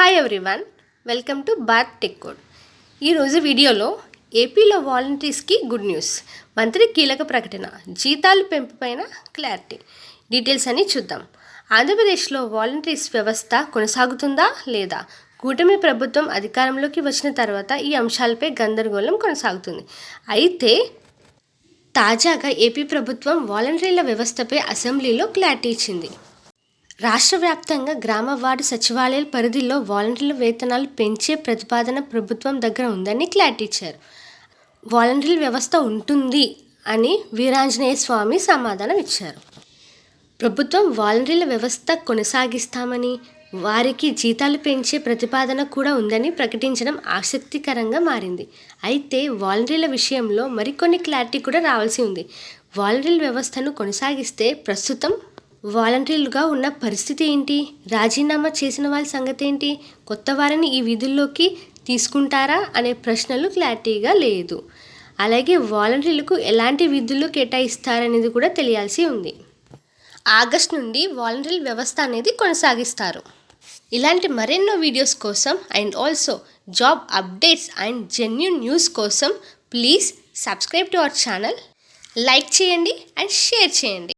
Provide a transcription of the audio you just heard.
Hi everyone, welcome to Bath Tech Code. ఈరోజు వీడియోలో ఏపీలో వాలంటీర్స్కి గుడ్ న్యూస్. మంత్రి కీలక ప్రకటన, జీతాలు పెంపుపైన క్లారిటీ. డీటెయిల్స్ అన్ని చూద్దాం. ఆంధ్రప్రదేశ్లో వాలంటీర్స్ వ్యవస్థ కొనసాగుతుందా లేదా? కూటమి ప్రభుత్వం అధికారంలోకి వచ్చిన తర్వాత ఈ అంశాలపై గందరగోళం కొనసాగుతుంది. అయితే తాజాగా ఏపీ ప్రభుత్వం వాలంటీర్ల వ్యవస్థపై అసెంబ్లీలో క్లారిటీ ఇచ్చింది. రాష్ట్ర వ్యాప్తంగా గ్రామ వార్డు సచివాలయాల పరిధిలో వాలంటీర్ల వేతనాలు పెంచే ప్రతిపాదన ప్రభుత్వం దగ్గర ఉందని క్లారిటీ ఇచ్చారు. వాలంటీర్ల వ్యవస్థ ఉంటుంది అని వీరాంజనేయ స్వామి సమాధానం ఇచ్చారు. ప్రభుత్వం వాలంటీర్ల వ్యవస్థ కొనసాగిస్తామని, వారికి జీతాలు పెంచే ప్రతిపాదన కూడా ఉందని ప్రకటించడం ఆసక్తికరంగా మారింది. అయితే వాలంటీర్ల విషయంలో మరికొన్ని క్లారిటీ కూడా రావాల్సి ఉంది. వాలంటీర్ల వ్యవస్థను కొనసాగిస్తే ప్రస్తుతం వాలంటీర్లుగా ఉన్న పరిస్థితి ఏంటి? రాజీనామా చేసిన వాళ్ళ సంగతి ఏంటి? కొత్త వారిని ఈ విధుల్లోకి తీసుకుంటారా అనే ప్రశ్నలు క్లారిటీగా లేదు. అలాగే వాలంటీర్లకు ఎలాంటి విధులు కేటాయిస్తారనేది కూడా తెలియాల్సి ఉంది. ఆగస్టు నుండి వాలంటీర్ వ్యవస్థ అనేది కొనసాగిస్తారు. ఇలాంటి మరెన్నో వీడియోస్ కోసం and also job updates and genuine news కోసం please subscribe to our channel. Like చేయండి అండ్ షేర్ చేయండి.